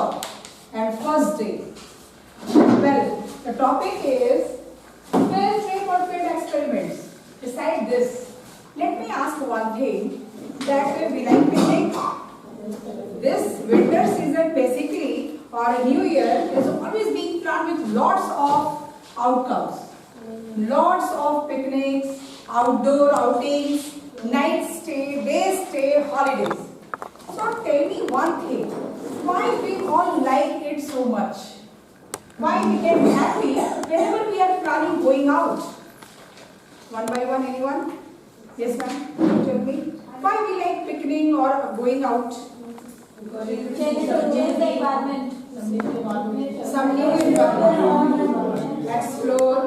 job and first day. Well, the topic is field trip or field experiments. Besides this, let me ask one thing, that we like picnic. This winter season basically, or New Year, is always being planned with lots of outcomes. Lots of picnics, outdoor outings, night stay, day stay, holidays. So tell me one thing, why we all like it so much? Why we get happy whenever we are planning going out? One by one, anyone? Yes ma'am, tell me. Why we like picnicking or going out? Change the environment. Some new environment. Explore.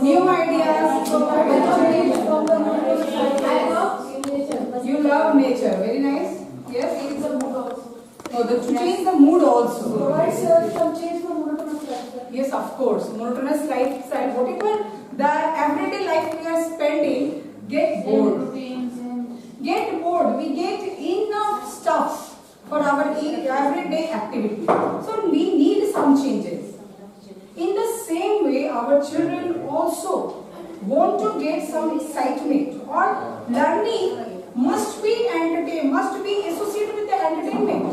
New ideas. You love nature. Very nice. Yes. Oh, to change the mood also. Yes, of course. Monotonous lifestyle, whatever the everyday life we are spending, get bored. Get bored. We get enough stuff for our everyday activity. So we need some changes. In the same way, our children also want to get some excitement, or learning must be entertained, must be associated with the entertainment.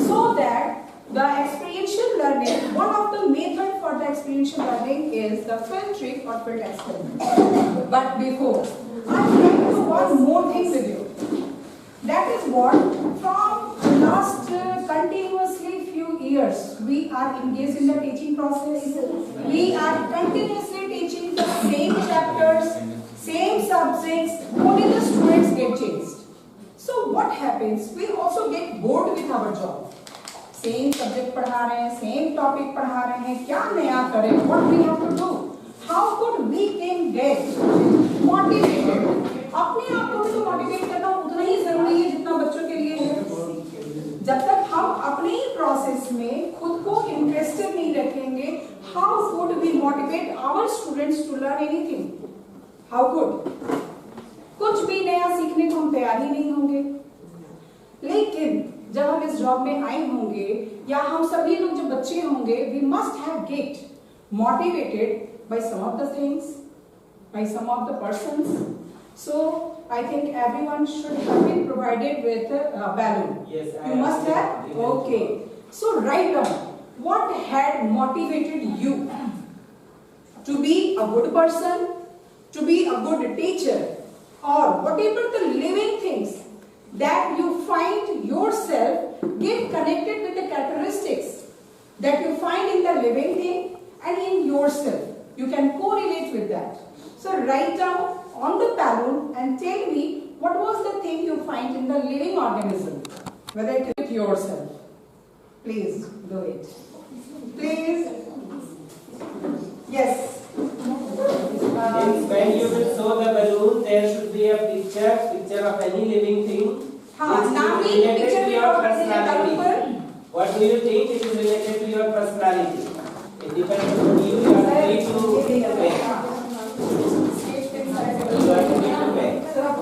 So that the experiential learning, one of the methods for the experiential learning is the field trip or field experiment. But before, I would like to do one more thing with you. That is what, from last continuously few years, we are engaged in the teaching process. We are continuously teaching the same chapters, same subjects, only the students get changed. So what happens? We also get bored with our job. Same subject पढ़ा रहे हैं, same topic पढ़ा रहे हैं, क्या नया करें? What we have to do? How could we can get motivated? अपने आप को भी तो motivate करना उतना ही जरूरी है जितना बच्चों के लिए है। जब तक हम अपने ही process में खुद को interested नहीं रखेंगे, how could we motivate our students to learn anything? How could? कुछ भी नया सीखने को हम तैयार ही नहीं होंगे। लेकिन जब हम इस जॉब में आए होंगे, या हम सभी लोग जब बच्चे होंगे, we must have get motivated by some of the things, by some of the persons. So I think everyone should have been provided with a balloon. Yes, you must have. Okay. So write down what had motivated you to be a good person, to be a good teacher, or whatever the living things that you find yourself get connected with the characteristics that you find in the living thing and in yourself. You can correlate with that. So write down on the balloon and tell me what was the thing you find in the living organism, whether it is yourself. Please do it. Please. Yes. When you will show the balloon, there should be a picture of any living thing. Now It is related picture to your of personality. What do you think? It is related to your personality. It depends on you. You are free to pick. You are free to pick.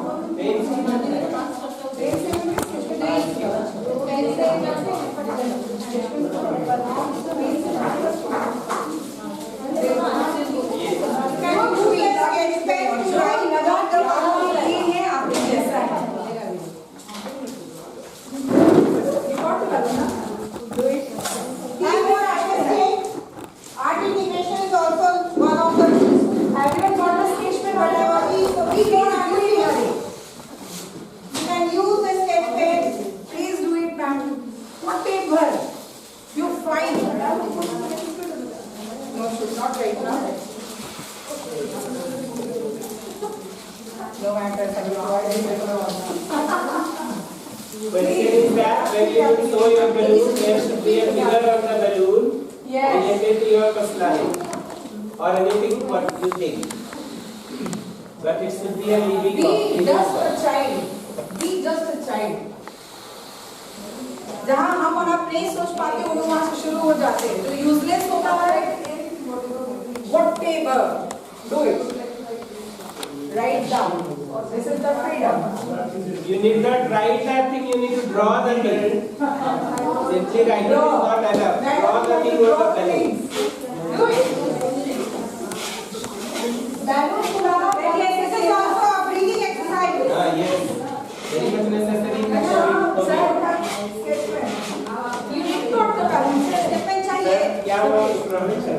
When you will show your balloon, there should be a figure of the balloon related to your personality or anything what you think. But it should be a living Be just a child. Be just a child. जहाँ हम आप नहीं सोच पाते वो वहाँ से शुरू हो जाते हैं तो यूजलेस होता है whatever do it write down This is the freedom. You need not write that thing, you need to draw the thing. Simply writing is not enough. Draw the thing on the balloon. Do it. Balloon pulana. This is also a breathing exercise. Yes. Very much necessary. Sir, you need to put the balloon. Step and चाहिए. क्या हुआ problem sir?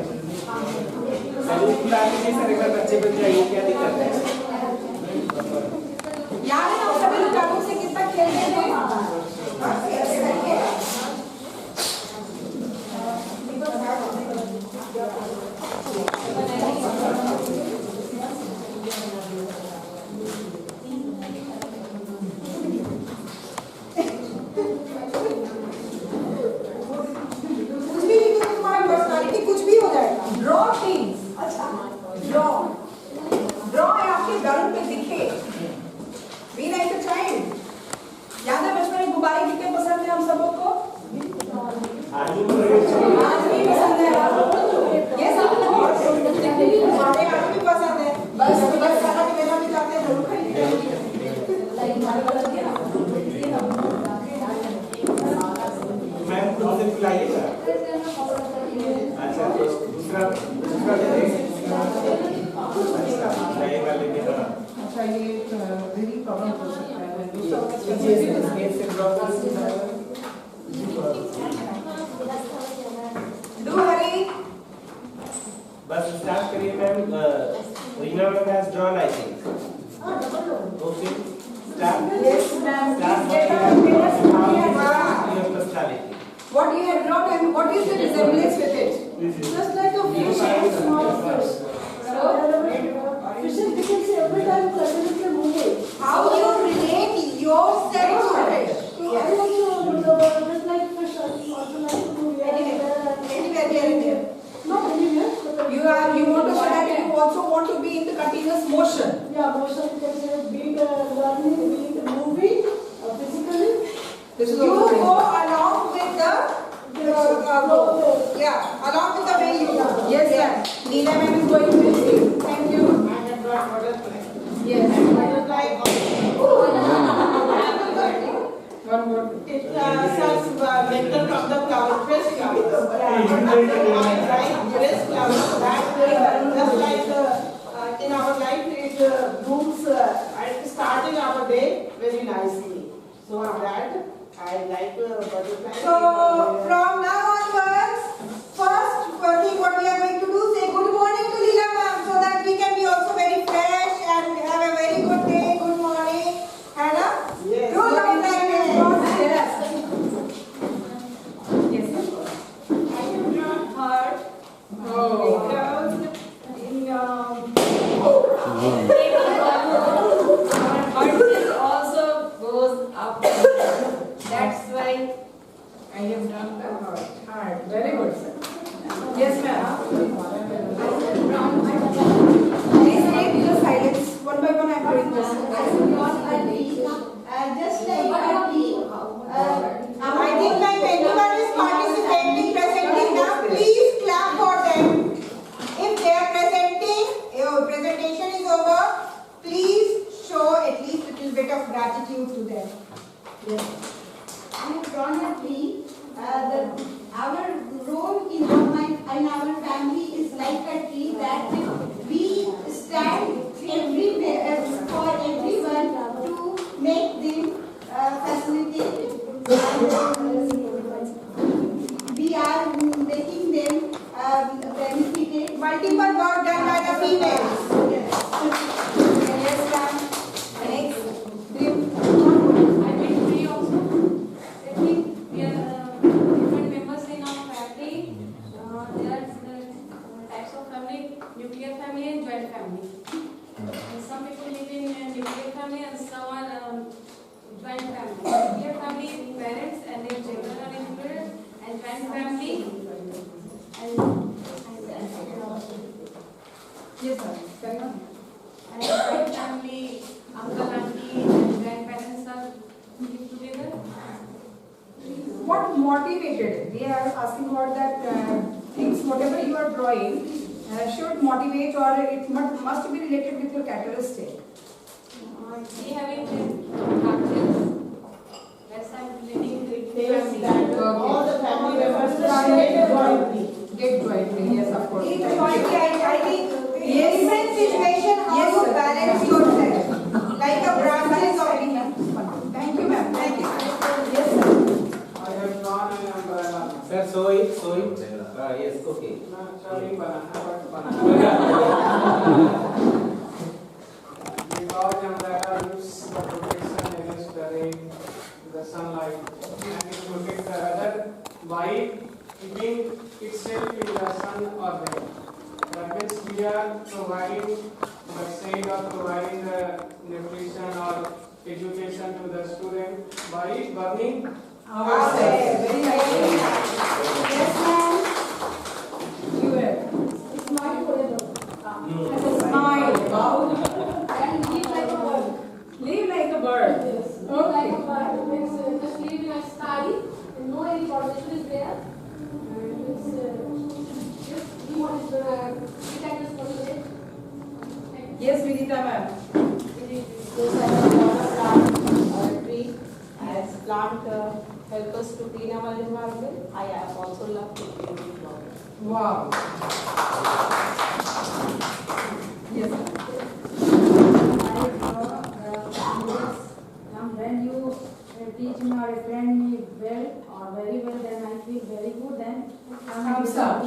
balloon फुलाने में sir अगर बच्चे बन जाएंगे क्या दिक्कत है? याद है आप सभी लोग balloon से कितना खेलते थे? ऐसे करके. कुछ भी हो जाएगा. Draw things. अच्छा. Draw. Draw है आपके balloon पे दिखे. Be like a child. याद है बचपन में गुब्बारे कितने पसंद थे हम सबों को? आज भी पसंद है. ये सब हमारे आज भी पसंद है. बस खाना के मेला में जाते हैं जरूर खाएंगे. मैं खुद से खिलाइएगा. अच्छा दूसरा खिलाइएगा लेकिन अच्छा ये वेरी प्रॉब्लम हो सकता है. Do hurry. बस स्टार्ट करिए ma'am. Reena ma'am has drawn I think. Okay. Start. Yes, ma'am. Start. Your personality. What you have drawn and what is the resemblance with it? Just like a fish and a small fish. Fishes becomes every time continuously moving. How you relate yourself to it? So I also just like fish, I also like to move Anywhere. Not anywhere, but You want to say that you also want to be in the continuous motion. yeah, motion can say be it learning, be it moving, physically. You go along with the along with the way you go. Yes, sir. Neela ma'am is going to see. Thank you. Yes. One more. It serves nectar from the flower, fresh flowers. Fresh flowers. Just like in our life, it blooms at starting our day very nicely. So on that, I like butterfly. So from now onwards, first thing what we are going to do, say good morning to Leela ma'am, so that we can be also very fresh and have a very good day. Good morning. Hannah? Yes. Do not like this. Yes. Yes. I have drawn heart. Because in Heart also goes up. That's why I have done the heart. Very good, sir. Yes, ma'am. Please take the silence. One by one, I am doing this. Just like a bee. I think like anyone is participating, presenting now, please clap for them. If they are presenting, your presentation is over, please show at least a little bit of gratitude to them. Yes. I have drawn a tree. Our role in our family is like a tree that we stand everywhere for everyone to make them facilitated. We are making them benefited. Multiple work done by the females. Yes, ma'am. Next. I made three also. Actually, we are different members in our family. There are types of family: nuclear family and joint family. And some people live in nuclear family and some are joint family. Nuclear family, parents and their children are included, and joint family and Yes, sir. Carry on. and joint family, uncle, auntie, and grandparents are living together. What motivated? We are asking about that things, whatever you are drawing, should motivate or it must be related with your characteristic. we having cocktails. Yes, I'm leading the Taste family. that all the family members get jointly. Get jointly, yes, of course. Eat Thank jointly, you. I think, Yes. different situation, how Yes, you sir. balance yourself. Like a branches of Thank you, ma'am. Thank you. Yes, sir. I have drawn an umbrella. Sir, show it, show it. Yes, okay. Not showing banana, but banana. Because umbrella gives the protection against the rain, the sunlight, and it protects the other by keeping itself in the sun or rain. That means we are providing the shade or providing the nutrition or education to the student by burning. Ourselves. Very nice. Yes, ma'am. You were. Smile forever. Smile. Wow. And live like a bird. Live like a bird. Yes. Live like a bird. Means just live in a sky. And no any pollution is there. And it's just you want to we can just motivate. Yes, Vidita ma'am. Those are the plant or a tree. As plant help us to clean our environment, I also love to clean the environment. Wow. Yes, ma'am. When you teach me or train me well or very well, then I feel very good. Then Thumbs up.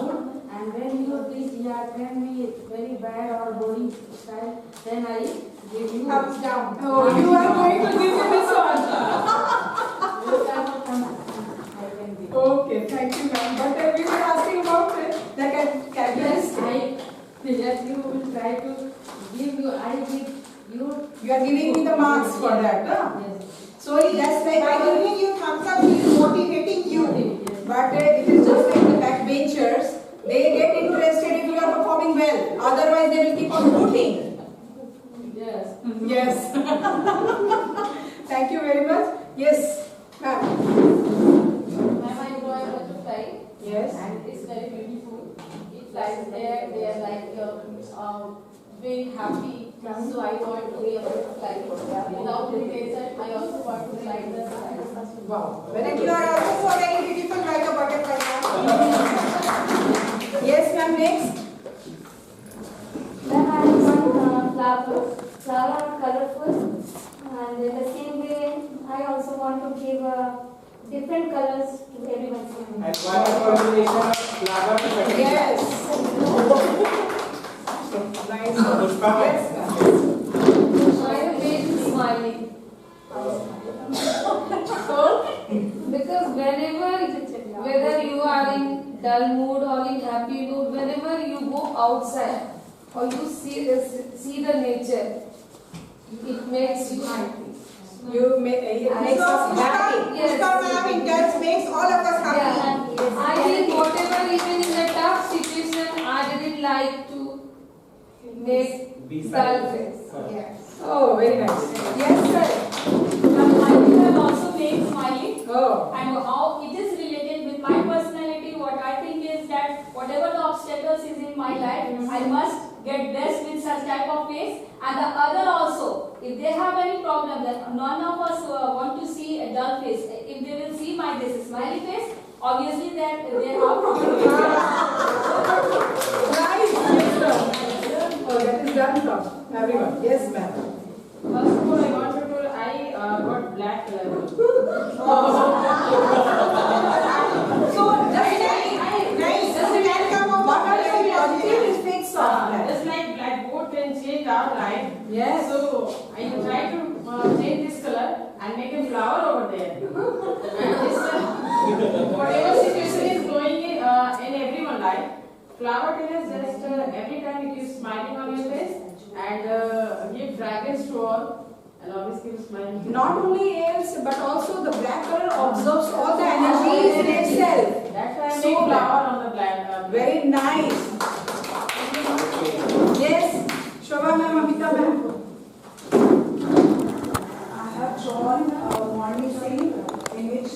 And when you teach or train me very bad or boring style, then I give you Thumbs down. Oh, you are going to give me this one. I can give. Okay, thank you, ma'am. But we were asking about the Yes, characteristic. yes, you will try to give you. I give you. You are giving me the marks for that, huh? Yes. So just like By giving you thumbs up, he is motivating you. Yes. but it is just like the backbenchers. They get interested if you are performing well. Otherwise, they will keep on rooting. Yes. Yes. Thank you very much. Yes, ma'am. Ma'am, I draw a butterfly. Yes. And it's very beautiful. It flies there, they are like very happy. So I want to be a butterfly. Without limitation, I also want to fly the sky. Wow. And Very you good. are also so very beautiful like a butterfly. Yes, ma'am. Next. Then I want flowers. Flowers are colorful, and in the same way, I also want to give different colors to everyone's home. And what combination of flower to butterfly? Yes. Nice. Pushpa. Yes, ma'am. My face is smiling. Because whether you are in dull mood or in happy mood, whenever you go outside or you see the nature, it makes you happy. You may, it makes us happy. Yes. Ma'am, that makes all of us happy. Yeah, I think whatever, even in the tough situation, I didn't like to make Be dull silent. face. Yes. Oh, very nice. Yes, sir. I have also made smiling. Oh. And how it is related with my personality, what I think is that whatever the obstacles is in my life, I must get blessed with such type of face. And the other also, if they have any problem, then none of us want to see a dull face. If they will see my this smiley face, obviously that they have problem. Nice. Yes, sir. Oh, that is done from everyone. Yes, ma'am. First of all, I want to tell I got black color. So, Nice. Just come of what are the positive effects of that? Just like blackboard can change our life. Yes. So I try to change this color and make a flower over there. And this, whatever situation is going in everyone's life, flower tells us just every time it is smiling on your face and give fragrance to all and always keep smiling. Not only else, but also the black color absorbs all the energy in itself. That's why I So make flower on the black. Very nice. Yes, Shobha ma'am, Amita ma'am. I have drawn a morning scene in which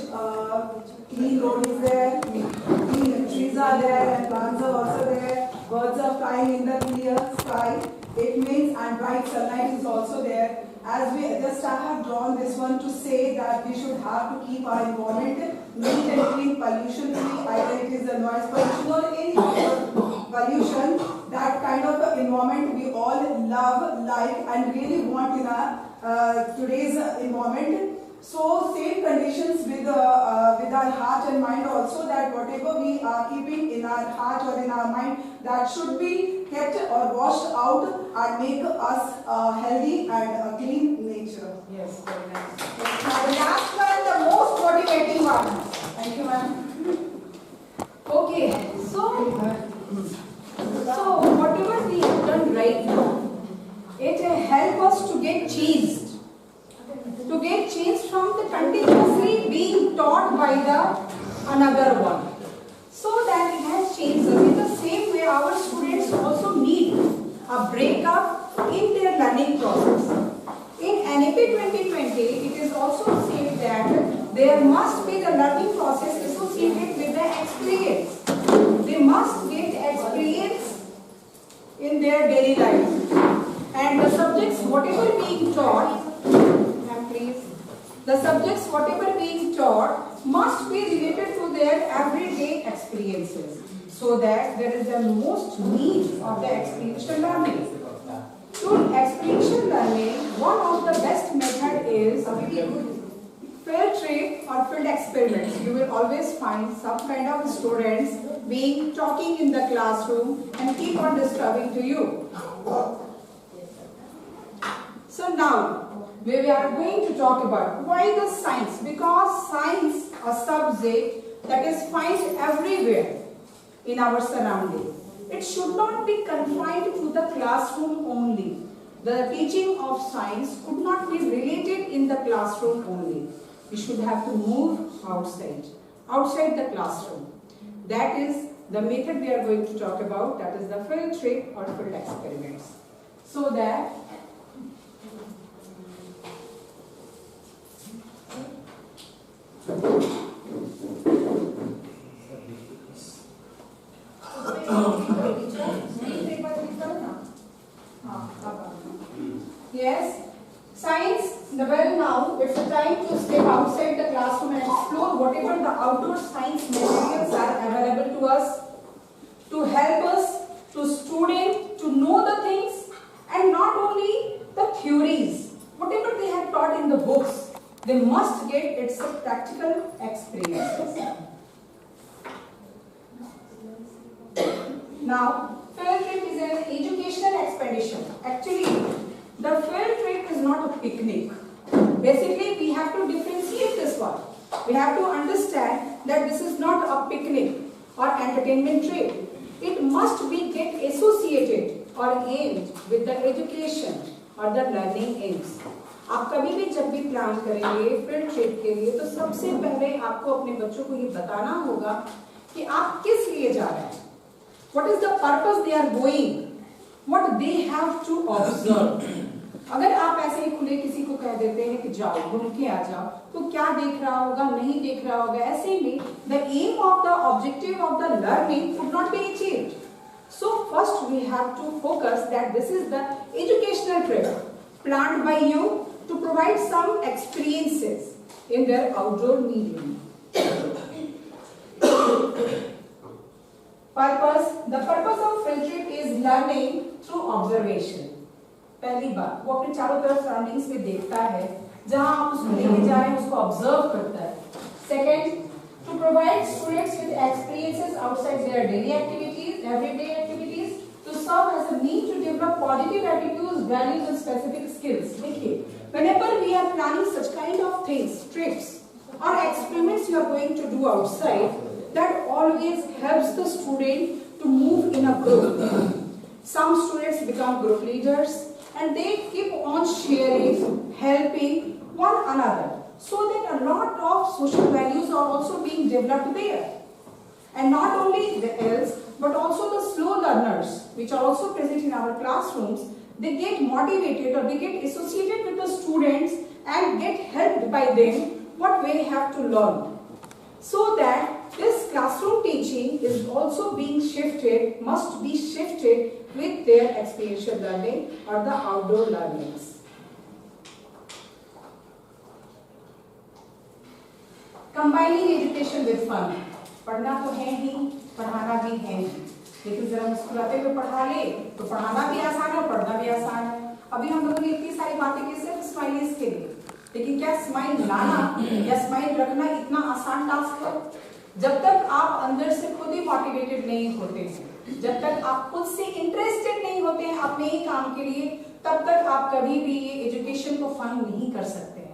clean road is there, clean trees are there, and plants are also there. Birds are flying in the clear sky. It means and bright sunlight is also there. as we just I have drawn this one to say that we should have to keep our environment neat and clean, pollution free, either it is a noise pollution or any other pollution. That kind of environment we all love, like, and really want in our today's environment. So same conditions with our heart and mind also, that whatever we are keeping in our heart or in our mind, that should be kept or washed out and make us healthy and a clean nature. Yes, very nice. Now the last one, the most motivating one. Thank you, ma'am. Okay, so whatever we have done right now, it helps us to get changed. To get changed from the continuously being taught by the another one. So that it has changed us. In the same way, our students also need a breakup in their learning process. In NAP 2020, it is also said that there must be the learning process associated with the experience. They must get experience in their daily life. And the subjects, whatever being taught, the subjects, whatever being taught, must be related to their everyday experiences, so that there is the most need of the experiential learning. To experiential learning, one of the best method is field trip or field experiments. You will always find some kind of students being talking in the classroom and keep on disturbing to you. So now, we are going to talk about why the science. Because science, a subject that is found everywhere in our surrounding. It should not be confined to the classroom only. The teaching of science could not be related in the classroom only. We should have to move outside the classroom. That is the method we are going to talk about. That is the field trip or field experiments. So that yes, science, well now, it's a time to step outside the classroom and explore whatever the outdoor science materials are available to us, to help us, to students, to know the things, and not only the theories, whatever they have taught in the books, they must get its practical experiences. Now, field trip is an educational expedition. Actually, the field trip is not a picnic. Basically, we have to differentiate this one. We have to understand that this is not a picnic or entertainment trip. It must be get associated or aimed with the education or the learning aims. आप कभी भी जब भी plan करेंगे field trip के लिए, तो सबसे पहले आपको अपने बच्चों को ये बताना होगा कि आप किस लिए जा रहे हैं. What is the purpose they are going? What they have to observe? अगर आप ऐसे ही खुले किसी को कह देते हैं कि जाओ घूम के आ जाओ, तो क्या देख रहा होगा, नहीं देख रहा होगा. ऐसे में the aim of the objective of the learning could not be achieved. So first we have to focus that this is the educational trip planned by you to provide some experiences in their outdoor medium. The purpose of field trip is learning through observation. पहली बात, वो अपने चारों तरफ surroundings में देखता है, जहां आप उसको लेके जा रहे हैं उसको ऑब्जर्व करता है. Second, to provide students with experiences outside their daily activities, everyday activities, to serve as a means to develop positive attitudes, values and specific skills. देखिए, whenever we are planning such kind of things, trips or experiments you are going to do outside, that always helps the student to move in a group. Some students become group leaders and they keep on sharing, helping one another, so that a lot of social values are also being developed there. And not only the else, but also the slow learners, which are also present in our classrooms, they get motivated or they get associated with the students and get helped by them what they have to learn. So that this classroom teaching is also being shifted, must be shifted with their experiential learning or the outdoor learnings. Combining education with fun. पढ़ना तो है ही, पढ़ाना भी है ही, लेकिन जरा मुस्कुराते हुए पढ़ा ले तो पढ़ाना भी आसान है, पढ़ना भी आसान है। अभी हम लोगों ने इतनी सारी बातें की सिर्फ स्माइलीज के लिए, लेकिन क्या स्माइल लाना या स्माइल रखना इतना आसान टास्क है? जब तक आप अंदर से खुद ही मोटिवेटेड नहीं होते हैं, जब तक आप खुद से इंटरेस्टेड नहीं होते हैं अपने ही काम के लिए, तब तक आप कभी भी ये एजुकेशन को फन नहीं कर सकते हैं।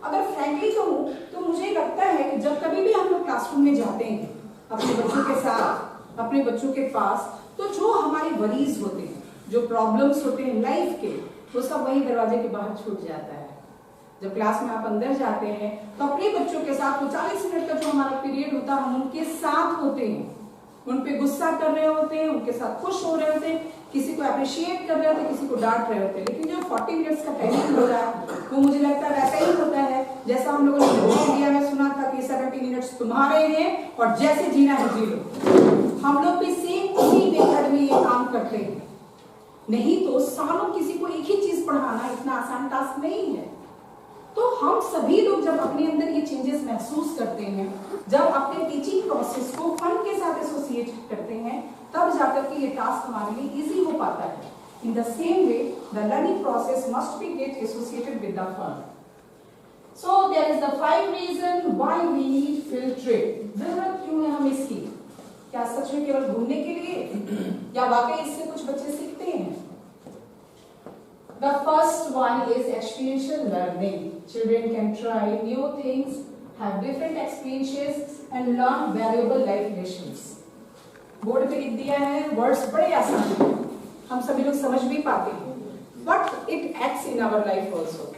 अगर फ्रैंकली कहूं तो मुझे लगता है कि जब कभी भी हम लोग क्लासरूम में जाते हैं अपने बच्चों के साथ, अपने बच्चों के पास, तो जो हमारे वरीज होते हैं, जो प्रॉब्लम्स होते हैं लाइफ के, वो सब वही दरवाजे के बाहर छूट जाता है। जब क्लास में आप अंदर जाते हैं तो अपने बच्चों के साथ वो 40 मिनट का जो हमारा पीरियड होता है, हम उनके साथ होते हैं, उन पे गुस्सा कर रहे होते हैं, उनके साथ खुश हो रहे होते हैं, किसी को अप्रिशिएट कर रहे होते हैं, किसी को डांट रहे होते हैं। लेकिन जो 40 मिनट्स का टाइमिंग होता है वो मुझे लगता है वैसा ही होता है जैसा हम लोगों ने इंडिया में सुना था कि 70 मिनट्स तुम्हारे हैं और जैसे जीना है जी लो। हम लोग भी सेम उसी मेथड में ये काम करते हैं। नहीं तो सालों किसी को एक ही चीज पढ़ाना इतना आसान टास्क नहीं है। तो हम सभी लोग जब अपने अंदर ये चेंजेस महसूस करते हैं, जब अपने टीचिंग प्रोसेस को फन के साथ एसोसिएट करते हैं, तब जाकर के ये टास्क हमारे लिए इजी हो पाता है। In the same way the learning process must be get associated with the fun. So there is the 5 reason why we need field trip. जरूरत क्यों है हमें इसकी? क्या सच में केवल घूमने के लिए, या वाकई इससे कुछ बच्चे सीखते हैं? The first one is experiential learning. Children can try new things, have different experiences and learn valuable life lessons. Board पे लिख दिया है, वर्ड्स बड़े आसान हैं, हम सभी लोग समझ भी पाते हैं, but it acts in our life also.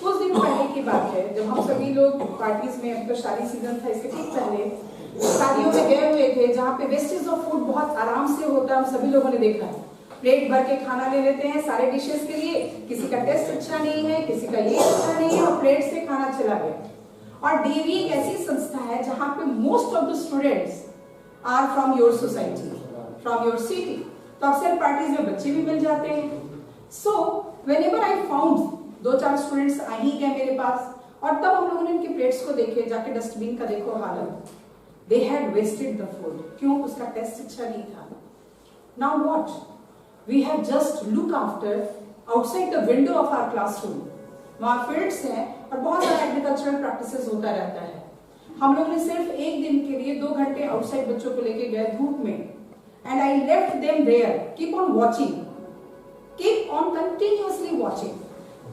कुछ दिन पहले की बात है जब हम सभी लोग पार्टीज में, अब तो शादी सीजन था, इसके ठीक पहले शादियों में गए हुए थे जहाँ पे वेस्टेज ऑफ फूड बहुत आराम से होता है। हम सभी लोगों ने देखा है, प्लेट भर के खाना ले लेते हैं सारे डिशेस के लिए, किसी का टेस्ट अच्छा नहीं है, किसी का ये अच्छा नहीं है, और प्लेट से खाना चला गया। और डीवी एक ऐसी संस्था है जहां पे most of the students are from your society, from your city, तो अक्सर पार्टीज में बच्चे भी मिल जाते हैं। So whenever I found 2-4 students आ ही गए मेरे पास, और तब हम लोगों ने उनके प्लेट्स को देखे, जाके डस्टबिन का देखो हालत, they had wasted the food. क्यों? उसका टेस्ट अच्छा नहीं था। Now what? We have just look after outside the window of our classroom. वहाँ फील्ड्स हैं और बहुत सारा एग्रीकल्चरल प्रैक्टिसेस होता रहता है। हम लोग ने सिर्फ एक दिन के लिए 2 घंटे आउटसाइड बच्चों को लेके गए धूप में, and I left them there, keep on watching, keep on continuously watching.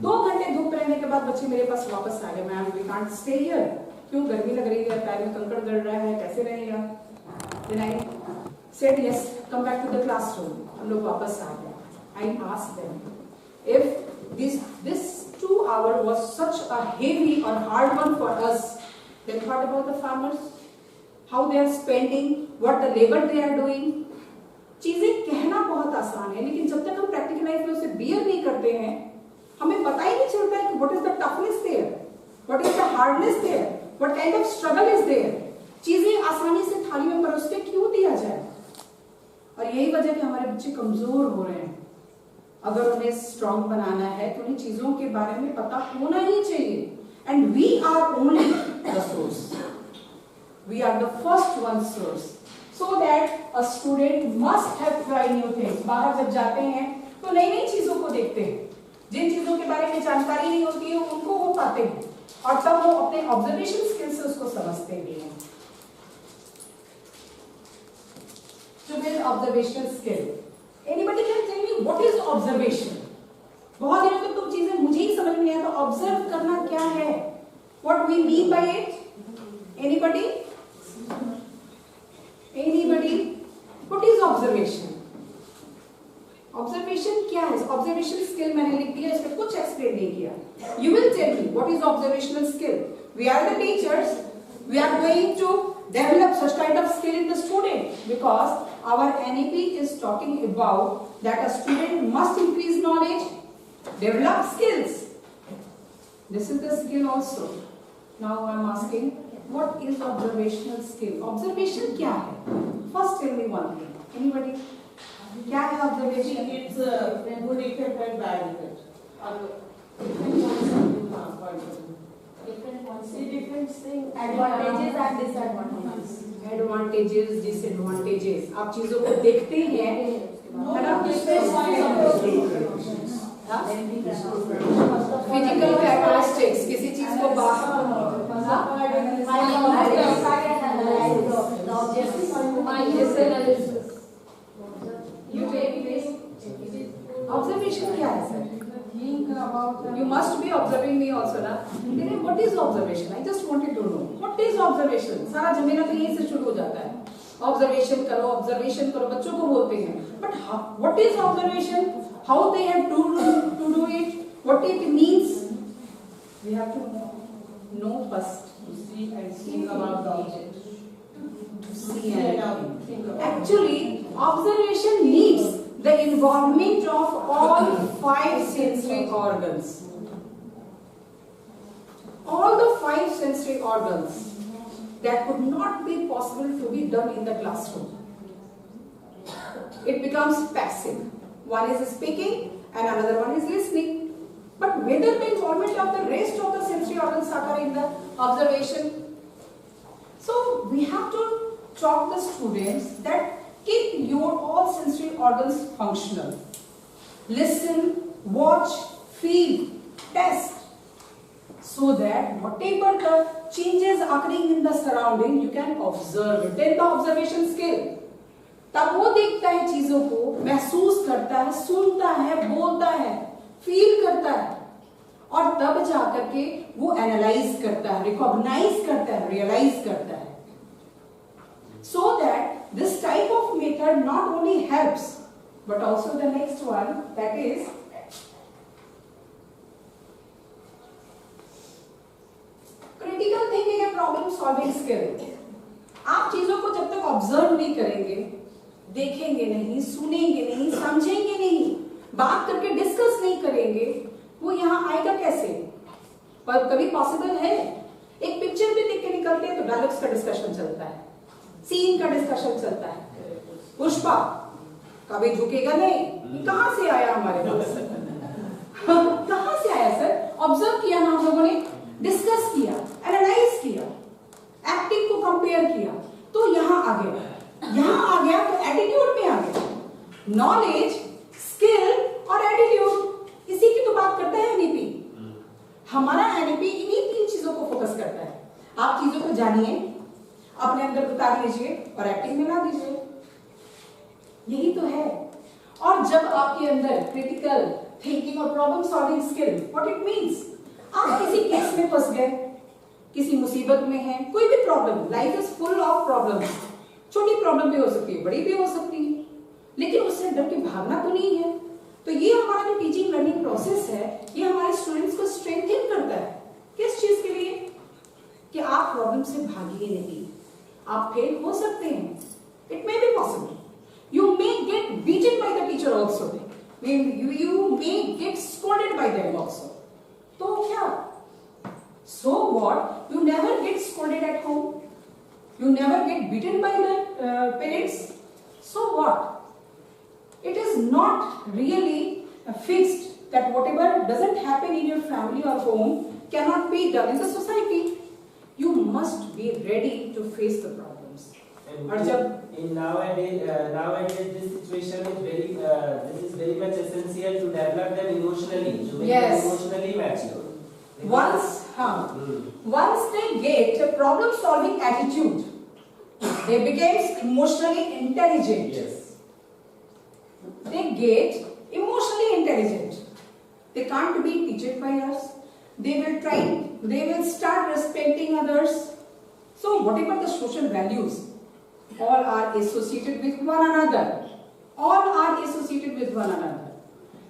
2 घंटे धूप रहने के बाद बच्चे मेरे पास वापस आ गए, ma'am we can't stay here. क्यों? गर्मी लग रही है, पैर में कंकड़ गड़ रहा है, कैसे रहेगा? Then I said yes, come back to the classroom. हम लोग वापस आ गए। I asked them if this 2 hour was such a heavy or hard one for us, then what about the farmers? How they are spending, what the labor they are doing? चीजें कहना बहुत आसान है, लेकिन जब तक हम प्रैक्टिकल लाइफ में उसे बियर नहीं करते हैं, हमें पता ही नहीं चलता है कि what is the toughness there, what is the hardness there, what kind of struggle is there. चीजें आसानी से थाली में परोस के क्यों दिया जाए? और यही वजह कि हमारे बच्चे कमजोर हो रहे हैं। अगर उन्हें स्ट्रॉन्ग बनाना है तो उन्हें चीजों के बारे में पता होना ही चाहिए। And we are only the source, we are the first one source, so that a student must have try new things. बाहर जब जाते हैं तो नई नई चीजों को देखते हैं, जिन चीजों के बारे में जानकारी नहीं होती है उनको वो पाते हैं, और तब वो अपने ऑब्जर्वेशन स्किल से उसको समझते भी हैं। To build observational skill. Anybody can tell me what is observation? बहुत दिनों तक तो चीजें मुझे ही समझ नहीं आया, तो ऑब्जर्व करना क्या है? What we mean by it? Anybody? Anybody? What is observation? Observation क्या है? Observation skill मैंने लिख दिया, इसमें कुछ एक्सप्लेन नहीं किया। You will tell me what is observational skill? We are the teachers. We are going to develop such kind of skill in the student, because our NEP is talking about that a student must increase knowledge, develop skills. This is the skill also. Now I am asking, what is observational skill? Observation क्या है? First tell me one thing. Anybody? क्या है observation? It's a good effect and bad effect. different points. See different things. Advantages and disadvantages. Advantages disadvantages आप चीजों को देखते हैं है ना फिजिकल कैरेक्टरिस्टिक्स किसी चीज को ऑब्जर्वेशन क्या है sir You must be observing me also ना what is observation? I just wanted to know what is observation? सारा झमेला तो यहीं से शुरू हो जाता है observation करो बच्चों को बोलते हैं but what is observation? How they have to do it? What it means? We have to know first to see and think about the object. To see and think. Actually, observation needs the involvement of all 5 sensory organs. All the 5 sensory organs that could not be possible to be done in the classroom. It becomes passive. One is speaking and another one is listening. But whether the involvement of the rest of the sensory organs occur in the observation. So we have to talk the students that keep your all sensory organs functional. Listen, watch, feel, test. So that whatever the changes occurring in the surrounding, you can observe it. Then the observation skill. तब वो देखता है चीजों को, महसूस करता है, सुनता है, बोलता है, फील करता है, और तब जाकर के वो एनालाइज करता है, रिकॉग्नाइज करता है, रियलाइज करता है. So that this type of method not only helps, but also the next one, that is critical thinking and problem solving skill. आप चीजों को जब तक ऑब्जर्व नहीं करेंगे, देखेंगे नहीं, सुनेंगे नहीं, समझेंगे नहीं, बात करके डिस्कस नहीं करेंगे, वो यहाँ आएगा कैसे? पर कभी पॉसिबल है? एक पिक्चर भी देख के निकलते हैं तो डायलॉग्स का डिस्कशन चलता है, सीन का डिस्कशन चलता है. पुष्पा कभी झुकेगा नहीं, कहां से आया हमारे पास? कहां से आया सर? ऑब्जर्व किया ना हम लोगों ने, डिस्कस किया, एनालाइज किया, एक्टिंग को कंपेयर किया, तो यहाँ आ गया तो एटीट्यूड में आ गया. नॉलेज, स्किल और एटीट्यूड, इसी की तो बात करता है एनईपी. हमारा एनईपी इन्हीं 3 चीजों को फोकस करता है. आप चीजों को जानिए, अपने अंदर उतार लीजिए और एक्टिंग में ला दीजिए. यही तो है. और जब आपके अंदर क्रिटिकल थिंकिंग और problem solving skill, what it means, आप किसी केस में फंस गए, किसी मुसीबत में हैं, कोई भी problem, life is full of problems. छोटी प्रॉब्लम भी हो सकती है, बड़ी भी हो सकती है, लेकिन उससे डर के भागना तो नहीं है. तो ये हमारा जो टीचिंग लर्निंग प्रोसेस है, ये हमारे स्टूडेंट्स को स्ट्रेंथन करता है. किस चीज के लिए? कि आप प्रॉब्लम से भागिए नहीं, आप फेल हो सकते हैं. It may be possible. You may get beaten by the teacher also. You may get scolded by them also. तो क्या? So what? You never get scolded at home. You never get beaten by the parents. So what? It is not really fixed that whatever doesn't happen in your family or home cannot be done in the society. You must be ready to face the problems. और जब in nowadays this situation is this is very much essential to develop them emotionally, to make them emotionally mature. Once they get a problem solving attitude, they become emotionally intelligent. Yes. They get emotionally intelligent. They can't be teached by us. They will start respecting others. So whatever the social values, all are associated with one another.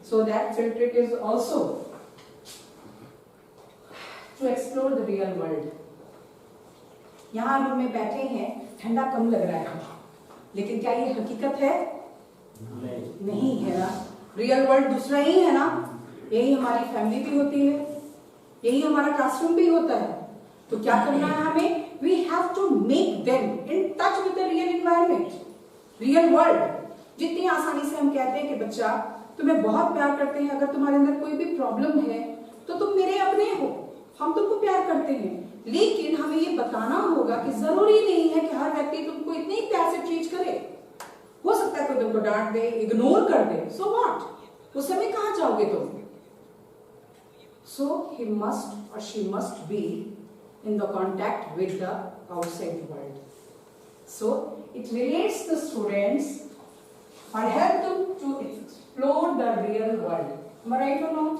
So that filter is also to explore the real world. यहाँ room में बैठे हैं, ठंडा कम लग रहा है, लेकिन क्या ये हकीकत है? नहीं है ना. रियल वर्ल्ड दूसरा ही है ना. यही हमारी फैमिली भी होती है, यही हमारा क्लासरूम भी होता है. तो क्या करना है हमें? We have to make them in touch with the real environment, real world. जितनी आसानी से हम कहते हैं कि बच्चा तुम्हें बहुत प्यार करते हैं, अगर तुम्हारे अंदर कोई भी प्रॉब्लम है तो तुम मेरे अपने हो, हम तुमको प्यार करते हैं, लेकिन हमें ये बताना होगा कि जरूरी नहीं है कि हर व्यक्ति तुमको इतने ही प्यार से ट्रीट करे। हो सकता है कोई तुमको डांट दे, इग्नोर कर दे, सो व्हाट, उस समय कहाँ जाओगे तुम? सो ही मस्ट और she must be in the contact with the outside world. So it relates the students or help them to explore the real world. Am I right or not?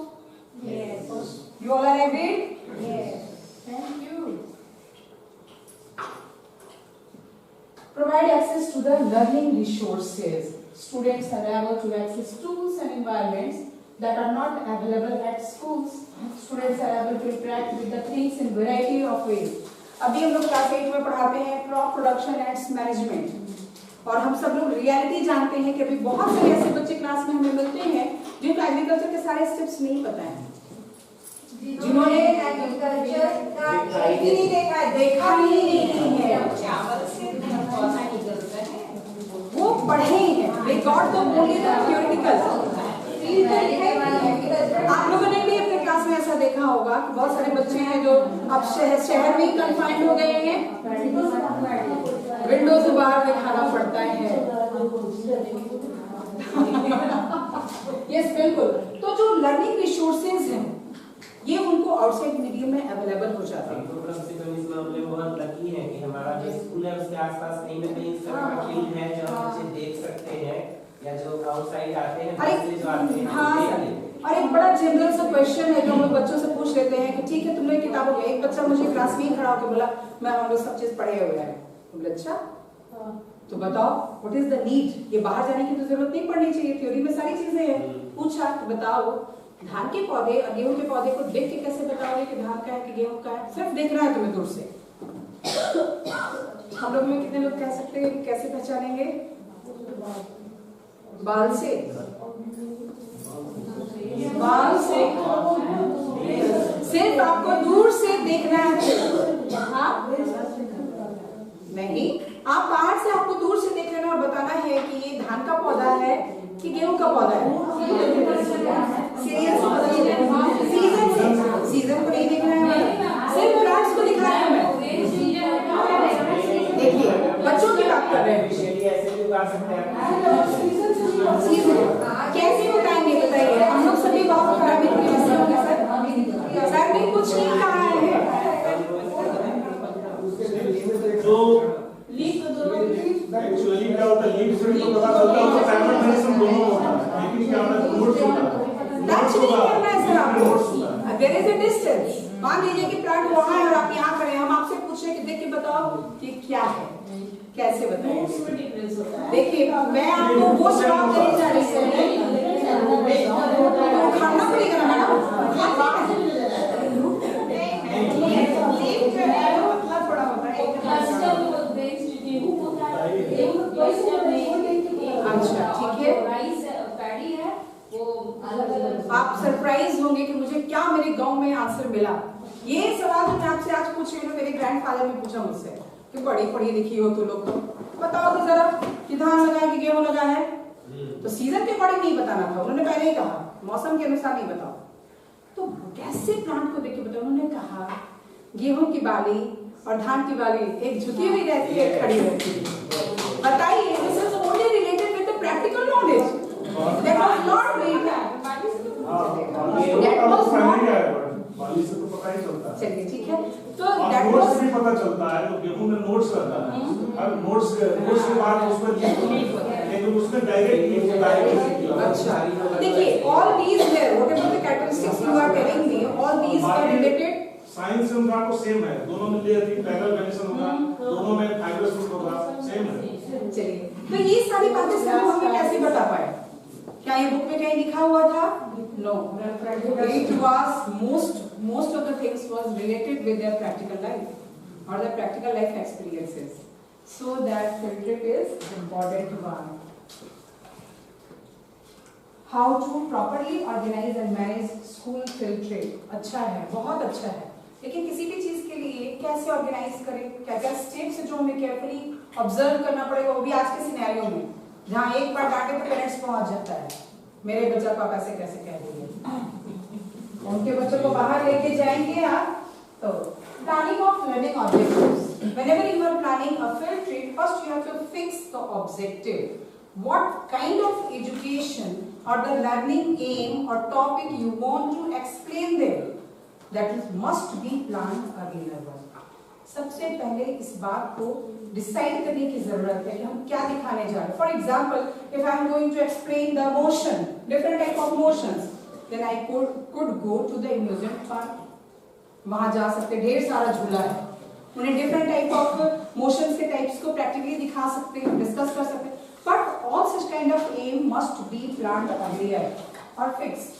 Yes. You all are agreed? Yes. Thank you. Provide access to the learning resources. Students are able to access tools and environments that are not available at schools. Students are able to interact with the things in variety of ways. अभी हम लोग class 8 में पढ़ाते हैं crop production and management, और हम सब लोग रियलिटी जानते हैं कि अभी बहुत सारे ऐसे बच्चे क्लास में हमें मिलते हैं जिनको एग्रीकल्चर के सारे स्टेप्स नहीं पता है, जिन्होंने एग्रीकल्चर का एक ही नहीं देखा है, देखा ही नहीं है, वो पढ़े ही हैं, they got the only the theoretical. आप लोगों ने भी अपने क्लास में ऐसा देखा होगा कि बहुत सारे बच्चे हैं जो अब शहर में ही कन्फाइंड हो गए हैं, विंडो से बाहर दिखाना पड़ता है। यस बिल्कुल। तो जो लर्निंग रिसोर्सेज हैं ये उनको आउटसाइड मीडियम में अवेलेबल हो जाते हैं। तो कम से कम इस मामले में बहुत लकी है कि हमारा जो स्कूल है उसके आसपास कहीं ना कहीं इस तरह का फील्ड है जो बच्चे देख सकते हैं, या जो आउटसाइड आते हैं बच्चे जो आते हैं। हाँ, और एक बड़ा जनरल सा क्वेश्चन है जो हम लोग बच्चों से पूछ लेते हैं कि ठीक है तुम लोग किताबों में, एक बच्चा मुझे क्लास में ही खड़ा होकर बोला मैं हम लोग सब चीज पढ़े हुए हैं, तो बोले अच्छा तो बताओ व्हाट इज द नीड, ये बाहर जाने की तो जरूरत नहीं पड़नी चाहिए, थ्योरी में सारी चीजें हैं। पूछा तो बताओ धान के पौधे और गेहूं के पौधे को देख के कैसे बताओगे कि धान का है कि गेहूं का है, सिर्फ देखना है तुम्हें दूर से। हम लोग में कितने लोग कह सकते हैं कि कैसे पहचानेंगे? बाल से, बाल से, सिर्फ आपको दूर से देखना है। हाँ? नहीं, आप बाहर से आपको दूर से देख लेना और बताना है कि ये धान का पौधा है कि गेहूं का पौधा है। सीजन से, सीजन को नहीं देखना है, सिर्फ प्लांट्स को दिखा रहा हूं मैं। देखिए बच्चों की बात कर रहे हैं, ऐसे भी बता सकते हैं। कैसे बताएंगे बताइए? हम लोग सभी बहुत खराब सर ने कुछ नहीं कहा है। तो एक्चुअली क्या होता है, लीफ से तो पता चलता है साइमल्टेनियसली दोनों होता है, लेकिन क्या होता है नोट्स होता है। टच नहीं करना है सर आपको, देयर इज अ डिस्टेंस। मान लीजिए कि प्लांट वहां है और आप यहाँ खड़े हैं, हम आपसे पूछे कि देख के बताओ कि क्या है, कैसे बताएं? देखिए मैं आपको वो जवाब देने जा रही हूँ, खाना पड़ेगा ना अच्छा ठीक है। आप सरप्राइज होंगे कि मुझे क्या मेरे गांव में आंसर मिला। ये सवाल जो मैं आपसे आज पूछ रही हूँ मेरे ग्रैंडफादर ने पूछा मुझसे कि बड़ी पढ़ी लिखी हो तो लोग, तो बताओ तो जरा कि धान लगा है कि गेहूं लगा है, तो सीजन के अकॉर्डिंग नहीं बताना था, उन्होंने पहले ही कहा मौसम के अनुसार नहीं बताओ। तो कैसे प्लांट को देख के बताओ? उन्होंने कहा गेहूं की बाली और धान की बाली एक झुकी हुई रहती है, एक खड़ी रहती है। बताइए, this is only related with the practical knowledge, that was not बाली से तो पता ही चलता है। चलिए ठीक है, तो दैट वाज भी पता चलता है, तो गेहूं में नोट्स रहता है, अब नोट्स के बाद उसमें लेकिन उसमें डायरेक्ट होता है। अच्छा देखिए, all these there whatever the characteristics you are telling me, all these are related. Science से उनका को सेम है, दोनों में लेयर थी पैरेलल वेरिएशन होगा, दोनों में फाइब्रस रूट होगा, सेम है। चलिए, तो ये सारी बातें सर हमें कैसे बता पाए? क्या ये बुक में कहीं लिखा हुआ था? No, it was most of the things was related with their practical life or their practical life experiences, so that filtrate is important one. How to properly organize and manage school filtrate, अच्छा है, बहुत अच्छा है, लेकिन किसी भी चीज के लिए कैसे ऑर्गेनाइज करें, क्या क्या स्टेप्स जो हमें केयरफुली ऑब्जर्व करना पड़ेगा, वो भी आज के सिनेरियो में जहाँ एक बार डांटे तो पेरेंट्स पहुंच जाता है, मेरे बच्चा को आप ऐसे कैसे कह देंगे। उनके बच्चों को बाहर लेके जाएंगे आप So, planning of learning objectives. Whenever you are planning a field trip, first you have to fix the objective. What kind of education or the learning aim or topic you want to explain there. That is must be planned earlier. सबसे पहले इस बात को decide करने की जरूरत है कि हम क्या दिखाने जा रहे हैं. For example, if I am going to explain the motion, different type of motions, then I could go to the amusement park. वहां जा सकते, ढेर सारा झूला है, उन्हें डिफरेंट टाइप ऑफ मोशंस के टाइप्स को प्रैक्टिकली दिखा सकते हैं, डिस्कस कर सकते हैं. But all such kind of aim must be planned earlier और fixed.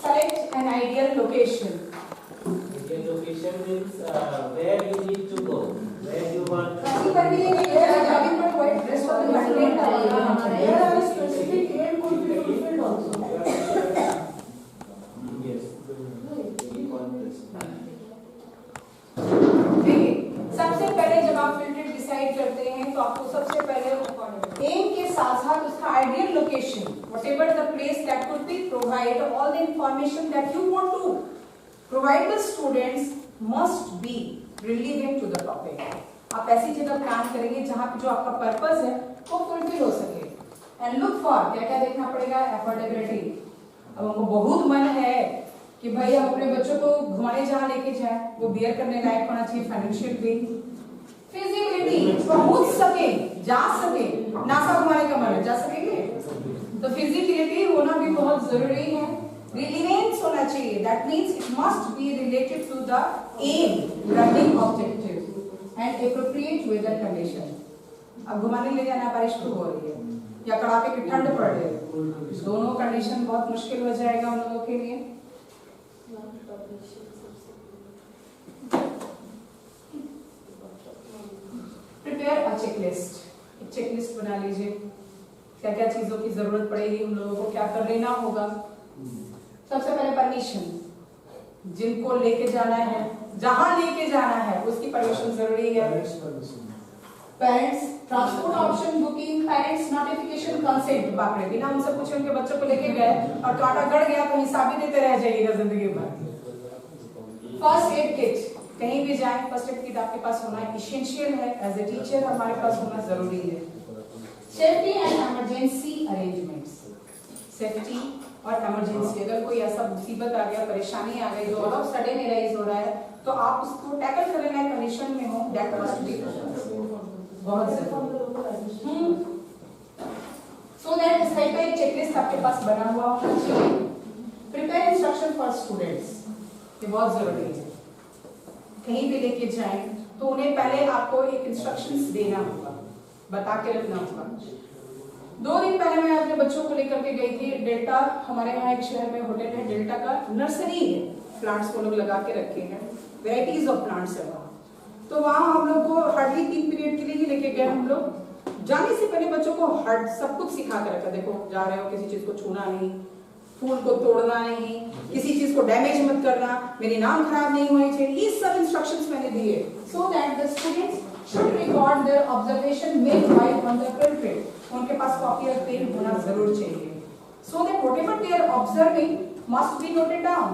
Select an ideal location. Ideal location means where you need to go, where you want to Kasi पर भी लेके गए हैं, अभी पर कोई ड्रेस वाले कंटेंट आ रहा है. There are specific aim could be fulfilled also. Yes. देखिए, सबसे पहले जब आप फील्ड ट्रिप डिसाइड करते हैं तो आपको सबसे पहले एम के साथ साथ उसका ideal location, whatever the place that could be, provide all the information that you want to provide the students must be relevant to the topic. आप ऐसी जगह प्लान करेंगे जहाँ पे जो आपका पर्पस है वो फुलफिल हो सके. एंड लुक फॉर, क्या क्या देखना पड़ेगा, एफोर्डेबिलिटी. अब हमको बहुत मन है कि भाई हम अपने बच्चों को घुमाने जहाँ लेके जाए वो बियर करने लायक होना चाहिए, फाइनेंशियल भी, फिजिबिलिटी, पहुंच सके, जा सके. नासा घुमाने का मन है, जा सकेंगे. तो फिजिबिलिटी होना भी बहुत जरूरी है. रिलेवेंस होना चाहिए, that means it must be related to the aim, learning objective and appropriate weather condition. अब घुमाने ले जाना, बारिश शुरू हो रही है या कड़ाके की ठंड पड़ रही है, दोनों कंडीशन बहुत मुश्किल हो जाएगा उन लोगों के लिए. Prepare a checklist. एक चेकलिस्ट बना लीजिए, क्या क्या चीजों की जरूरत पड़ेगी, उन लोगों को क्या कर लेना होगा. सबसे पहले परमिशन, जिनको लेके जाना है, जहां लेके जाना है उसकी परमिशन जरूरी है. Parents, transport option booking, parents notification, consent. बाप रे, बिना उनसे पूछे उनके बच्चों को लेके गए और कांटा गड़ गया तो हिसाब ही देते रह जाइएगा जिंदगी भर. फर्स्ट एड किट, कहीं भी जाए फर्स्ट एड किट आपके पास होना एसेंशियल है. एज ए टीचर हमारे पास होना जरूरी है. Safety and emergency arrangements. Safety और इमरजेंसी, अगर कोई ऐसा मुसीबत आ गया, परेशानी आ गई जो ऑल ऑफ सडन एराइज हो रहा है तो आप उसको टैकल करने लायक कंडीशन में हो, दैट मस्ट बी बहुत जरूरी. सो दैट इस टाइप का एक चेकलिस्ट आपके पास बना हुआ होना चाहिए. प्रिपेयर इंस्ट्रक्शन फॉर स्टूडेंट्स, ये बहुत जरूरी है. कहीं भी लेके जाएं तो उन्हें पहले आपको एक इंस्ट्रक्शंस देना होगा, बता के रखना होगा. 2 दिन पहले मैं अपने बच्चों को लेकर के गई थी डेल्टा. हमारे यहाँ एक शहर में होटल है, डेल्टा का नर्सरी है, प्लांट्स को लोग लगा के रखे हैं, वेराइटीज ऑफ प्लांट्स है वहाँ. तो वहाँ हम लोग को हार्डली 3 पीरियड के लिए ही लेके गए. हम लोग जाने से पहले बच्चों को हर सब कुछ सिखा कर रखा. देखो जा रहे हो, किसी चीज को छूना नहीं, फूल को तोड़ना नहीं, किसी चीज को डैमेज मत करना, मेरी नाम खराब नहीं होनी चाहिए. ये सब इंस्ट्रक्शंस मैंने दिए so that the students should record their observation made while on the field trip. उनके पास कॉपी और पेन होना जरूर चाहिए so that whatever they are observing must be noted down.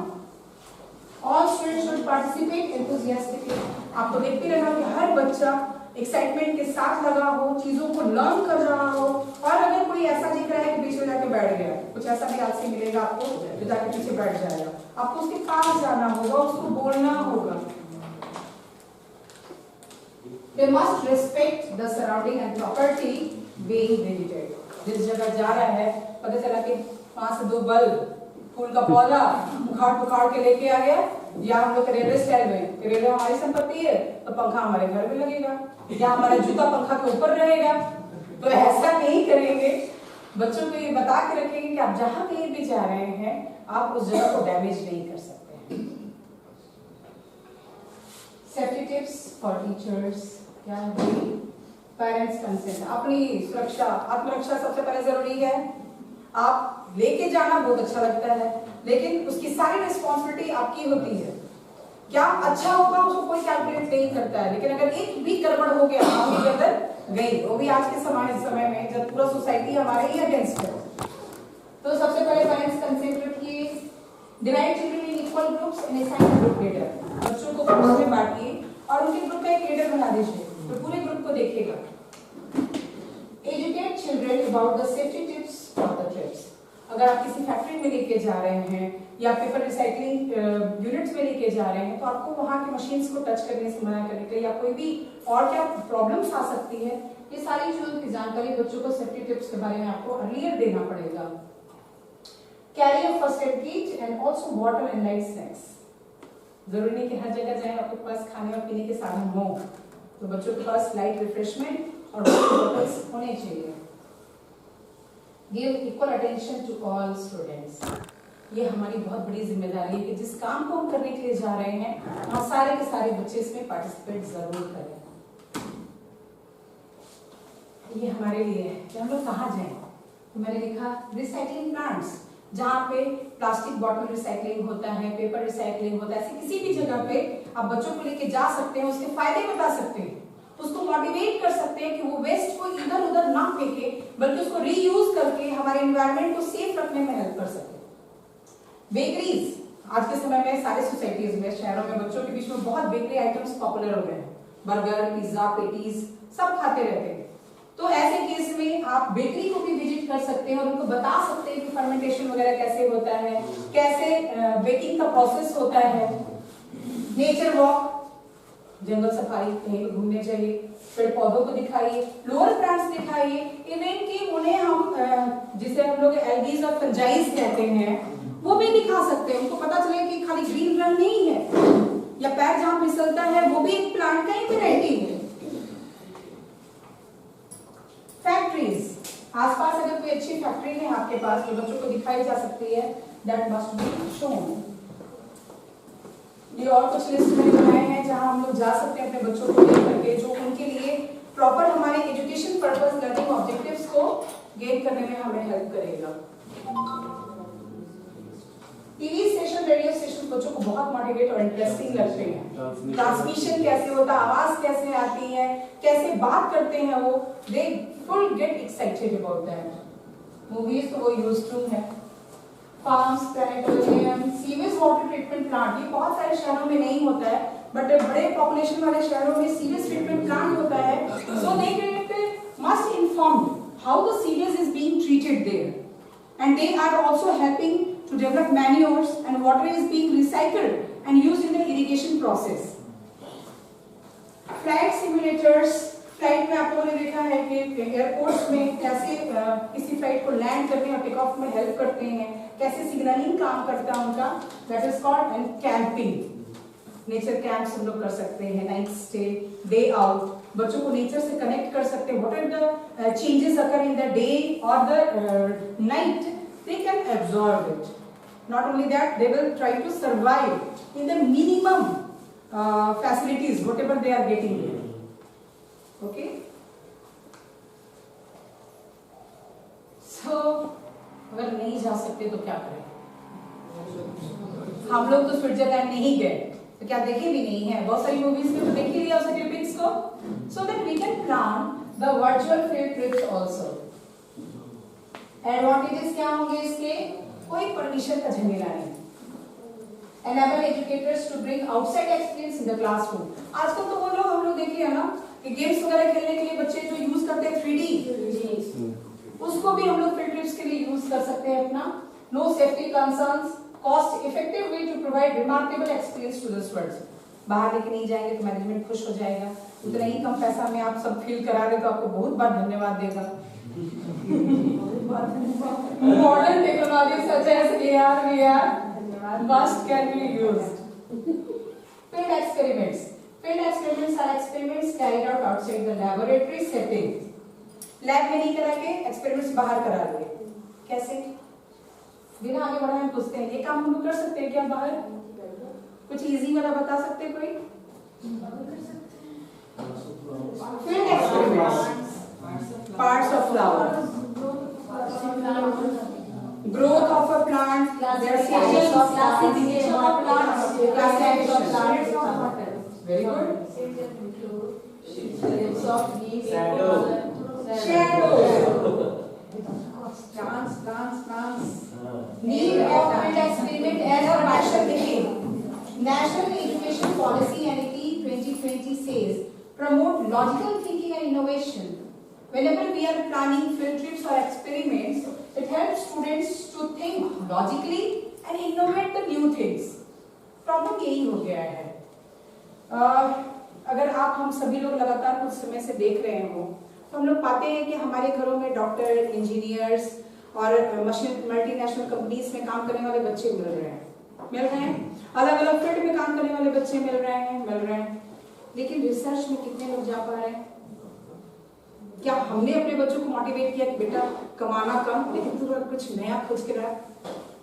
All students should participate enthusiastically. आपको देखते रहना कि हर बच्चा एक्साइटमेंट के साथ लगा हो, चीजों को लर्न कर रहा हो. और अगर कोई ऐसा दिख रहा है कि बीच में जाके बैठ गया, कुछ ऐसा भी आज से मिलेगा आपको जो जाके पीछे बैठ जाएगा, आपको उसके पास जाना होगा, उसको बोलना होगा. They must respect the surrounding and property being visited. जिस जगह जा रहा है पता चला कि 5 से 2 बल्ब, फूल का पौधा उखाड़ के लेके आ गया, या हम लोग रेलवे स्टाइल में, रेलवे हमारी संपत्ति है तो पंखा हमारे घर में लगेगा, या हमारा जूता पंखा के ऊपर रहेगा. तो ऐसा नहीं करेंगे. बच्चों को ये बता के रखेंगे कि आप जहाँ कहीं भी जा रहे हैं आप उस जगह को डैमेज नहीं कर सकते. सेफ्टी टिप्स फॉर टीचर्स, क्या है, पेरेंट्स कंसेंट. अपनी सुरक्षा, आत्मरक्षा सबसे पहले जरूरी है. आप लेके जाना बहुत अच्छा लगता है लेकिन उसकी सारी रिस्पॉन्सिबिलिटी आपकी होती है. क्या अच्छा होगा उसको कोई कैलकुलेट नहीं करता है, लेकिन अगर एक भी गड़बड़ हो गया, आपकी गर्दन गई. वो भी आज के समय में जब पूरा सोसाइटी हमारे ही अगेंस्ट है, वाले पेरेंट्स कंसेंट रखिए। Divide children in equal groups and assign group leader. बच्चों को ग्रुप्स में बांटिए और उनके ग्रुप का एक लीडर बना दीजिए तो पूरे ग्रुप को देखेगा। Educate children about the safety tips for the trips. अगर आप किसी फैक्ट्री में लेके जा रहे हैं या पेपर रिसाइकलिंग यूनिट्स में लेके जा रहे हैं तो आपको वहां की मशीन्स को टच करने से मना करने के या कोई भी और क्या प्रॉब्लम्स आ सकती है, ये सारी चीजों की जानकारी बच्चों को सेफ्टी टिप्स के बारे में आपको अर्लियर देना पड़ेगा। Carry a first aid kit and also water and light snacks. जरूरी नहीं कि हर जगह जाए आपके पास खाने और पीने के साधन हो, तो बच्चों के पास लाइट रिफ्रेशमेंट और वाटर बॉटल्स होने चाहिए। Give equal attention to all students. ये हमारी बहुत बड़ी जिम्मेदारी है कि जिस काम को हम करने के लिए जा रहे हैं वहाँ सारे के सारे बच्चे इसमें पार्टिसिपेट जरूर करें। ये हमारे लिए है कि हम लोग कहाँ जाएं। तो मैंने लिखा रिसाइकलिंग प्लांट्स, जहाँ पे प्लास्टिक बॉटल रिसाइकलिंग होता है, पेपर रिसाइकलिंग होता है, ऐसे किसी भी जगह पे आप बच्चों को लेके जा सकते हैं, उसके फायदे बता सकते हैं, उसको मोटिवेट कर सकते हैं कि वो वेस्ट को इधर उधर ना फेंके बल्कि उसको रीयूज करके हमारे एनवायरनमेंट को सेफ रखने में हेल्प कर सके। बेकरीज, आज के समय में सारे सोसाइटीज में, शहरों में बच्चों के बीच में बहुत बेकरी आइटम्स पॉपुलर हो गए हैं। बर्गर, पिज्जा, पेटीज सब खाते रहते हैं। तो ऐसे केस में आप बेकरी को भी विजिट कर सकते हैं और उनको बता सकते हैं कि फर्मेंटेशन वगैरह कैसे होता है, कैसे बेकिंग का प्रोसेस होता है। नेचर वॉक, जंगल सफारी, कहीं पे घूमने चाहिए, पेड़ पौधों को दिखाइए, लोअर प्लांट्स दिखाइए, इवन कि उन्हें हम जिसे हम लोग एल्गीज और फंजाइज कहते हैं वो भी दिखा सकते हैं। उनको पता चले कि खाली ग्रीन रंग नहीं है या पैर जहां फिसलता है वो भी एक प्लांट का ही वैरायटी है। फैक्ट्रीज, आसपास अगर कोई अच्छी फैक्ट्री है आपके पास तो बच्चों को दिखाई जा सकती है, दैट मस्ट बी शोन। ये और कुछ लिस्ट में बनाए हैं जहां हम लोग जा सकते हैं अपने बच्चों को लेकर के, जो उनके लिए प्रॉपर हमारे एजुकेशन पर्पस लर्निंग ऑब्जेक्टिव्स को गेन करने में हमें हेल्प करेगा। टीवी स्टेशन, रेडियो स्टेशन बच्चों को बहुत मोटिवेट और इंटरेस्टिंग लगते हैं। ट्रांसमिशन कैसे होता है, आवाज कैसे आती है, कैसे बात करते हैं वो, they full get excited about that. Movies तो वो यूज्ड टू है। Farms, planetarium, sewage water treatment plant, ये बहुत सारे शहरों में नहीं होता है बट बड़े पॉपुलेशन वाले शहरों में सीवेज ट्रीटमेंट प्लांट होता है। So they get must informed how the sewage is being treated there and they are also helping to develop manures and water is being recycled and used in the irrigation process. Flight simulators, flight में आप लोगों ने देखा है कि airports में कैसे किसी फ्लाइट को लैंड करने या टेक ऑफ में हेल्प करते हैं, कैसे सिग्नलिंग काम करता है उनका, that is called and camping. Nature camps हम लोग कर सकते हैं, नाइट स्टे, डे आउट, बच्चों को नेचर से कनेक्ट कर सकते हैं। What are the changes occur in the day और the night, they can absorb it. Not only that, they will try to survive in the minimum facilities whatever they are getting there. Okay, so अगर नहीं जा सकते तो क्या करें? हम लोग तो स्विट्जरलैंड नहीं गए तो क्या देखे भी नहीं है, बहुत सारी मूवीज में तो देख ही लिया उसके क्लिपिंग्स को, so that we can plan the virtual field trips also. Advantages क्या होंगे इसके? कोई परमिशन का झमेला नहीं। Enable educators to bring outside experience in the classroom. आजकल तो वो लोग हम लोग देख लिया ना कि गेम्स वगैरह खेलने के लिए बच्चे जो यूज करते हैं 3D, उसको भी हम लोग फील्ड ट्रिप्स के लिए यूज कर सकते हैं अपना। No safety concerns, cost effective way to provide remarkable experience to the students. बाहर लेके नहीं जाएंगे तो मैनेजमेंट खुश हो जाएगा, उतना ही कम पैसा में आप सब फील करा रहे तो आपको बहुत बार धन्यवाद देगा। Modern technology such as AR, VR must can be used. Field experiments. Field experiments are experiments carried out outside the laboratory setting. Lab में नहीं करा के एक्सपेरिमेंट्स बाहर करा लिए। कैसे? बिना आगे बढ़ाए हम पूछते हैं ये काम हम लोग कर सकते हैं क्या बाहर? कुछ इजी वाला बता सकते हैं कोई? Field experiments. Parts of flower. Growth of a plant, their stages of classification of plants, classification. Very good. Shapes of leaves. Shadows. Dance. Need of field experiment as a passion became. National Education Policy NEP 2020 says, promote logical thinking and innovation. Whenever we are planning field trips or experiments, it helps students to think logically and innovate the new things. Problem यही हो गया है। अगर आप हम सभी लोग लगातार कुछ समय से देख रहे हो, तो हम लोग पाते हैं कि हमारे घरों में डॉक्टर, इंजीनियर्स और मल्टीनेशनल कंपनीज में काम करने वाले बच्चे मिल रहे हैं, अलग अलग फील्ड में काम करने वाले बच्चे मिल रहे हैं, लेकिन रिसर्च में कितने लोग जा पा रहे हैं? क्या हमने अपने बच्चों को मोटिवेट किया कि बेटा कमाना कम, लेकिन तू कुछ नया खोज के रहा,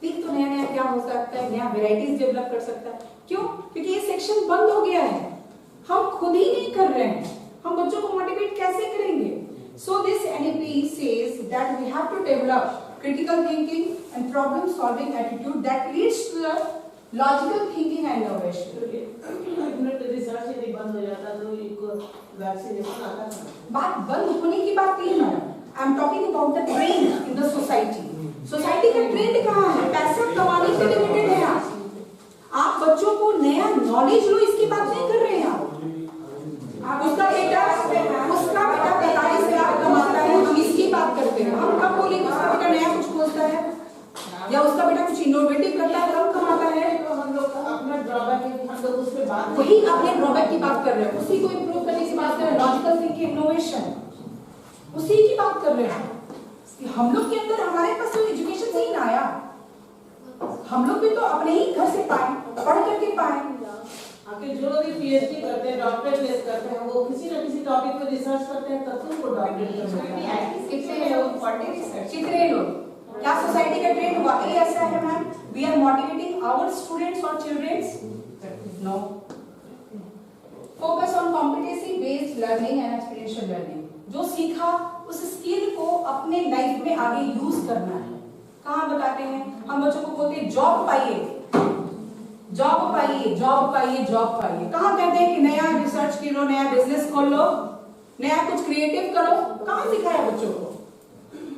देख तो नया क्या हो सकता है, नया वेराइटीज डेवलप कर सकता है। क्यों? क्योंकि ये सेक्शन बंद हो गया है, हम खुद ही नहीं कर रहे हैं, हम बच्चों को मोटिवेट कैसे करेंगे? So this NEP says that we have to develop critical thinking and problem solving attitude that leads to the logical thinking and innovation. Research यदि बंद हो जाता तो एक वैक्सीनेशन आता था। बात बंद होने की बात नहीं है, I am talking about the trend in the society. Society का ट्रेंड कहाँ है? पैसा कमाने से रिलेटेड है। आप बच्चों को नया नॉलेज लो, इसकी बात नहीं कर रहे हैं आप। उसका बेटा 45 लाख कमाता है, हम इसकी बात करते हैं। हम कब बोले उसका बेटा नया कुछ खोजता है या उसका बेटा कुछ इनोवेटिव करता है, कब कमाता है? तो हम लोग अपना ड्रॉबैक हम लोग उस पे बात वही अपने ड्रॉबैक की बात कर रहे हैं, उसी को इम्प्रूव करने की बात कर रहे हैं, लॉजिकल थिंकिंग, इनोवेशन, उसी की बात कर रहे हैं। हम लोग के अंदर हमारे पास तो एजुकेशन से ही ना आया, हम लोग भी तो अपने ही घर से पाए, पढ़ करके पाए। आखिर जो लोग पीएचडी करते हैं, डॉक्टरेट लेस करते हैं, वो किसी न किसी टॉपिक पे रिसर्च करते हैं, तब तो उनको डॉक्टरेट करते हैं। कितने लोग क्या सोसाइटी का ट्रेंड वाकई ऐसा है ma'am? We are motivating our students और childrens? No. Focus on competency based learning and experiential learning. जो सीखा उस स्किल को अपने लाइफ में आगे यूज करना है। कहाँ बताते हैं? हम बच्चों को बोलते हैं जॉब पाइए, जॉब पाइए, जॉब पाइए, जॉब पाइए। कहाँ कहते हैं कि नया रिसर्च करो, नया बिजनेस खोल लो, नया कुछ क्रिएटिव करो? कहाँ सिखाया बच्चों को?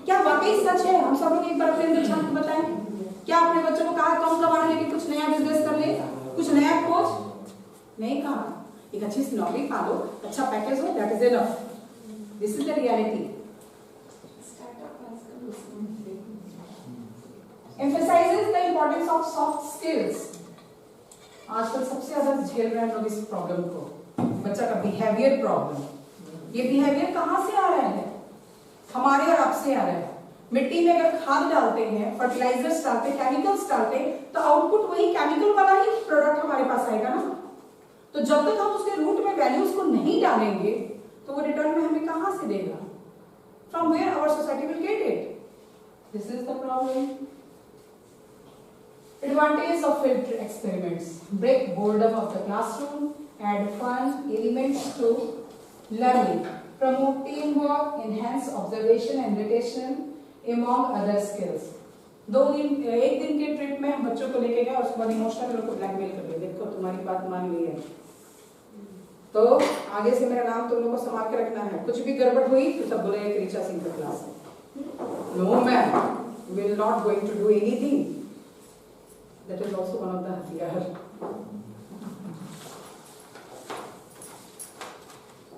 क्या वाकई सच है? हम सब लोग एक बार अपने अंदर झांक के बताएं, क्या अपने बच्चों को कहा कम कमाने लेकिन कुछ नया बिजनेस कर ले, कुछ नया खोज? नहीं कहा। एक अच्छी सी नौकरी पा लो, अच्छा पैकेज हो, that is enough. This is the reality. Emphasizes the importance of soft skills. आजकल सबसे ज्यादा झेल रहे हैं लोग इस प्रॉब्लम को, बच्चा का बिहेवियर प्रॉब्लम। ये बिहेवियर कहाँ से आ रहा है? हमारे और आपसे आ रहा है। मिट्टी में अगर खाद डालते हैं, फर्टिलाइजर्स डालते हैं, केमिकल्स डालते हैं, तो आउटपुट वही केमिकल वाला ही प्रोडक्ट हमारे पास आएगा ना। तो जब तक हम उसके रूट में वैल्यूज को नहीं डालेंगे, तो वो रिटर्न में हमें कहाँ से देगा? From where our society will get it? This is the problem. Advantages of field experiments: break boredom of the classroom, add fun elements to learning, promote teamwork, enhance observation and retention, among other skills. एक दिन के trip में हम बच्चों को लेके गए और उसके बाद इमोशनल लोग को ब्लैकमेल कर दिया, देखो तुम्हारी बात मान ली है तो आगे से मेरा नाम तुम लोगों को संभाल के रखना है, कुछ भी गड़बड़ हुई तो सब बोले कि ऋचा सिंह का क्लास है। No ma'am, will not going to do anything. That is also one of the hatiyar.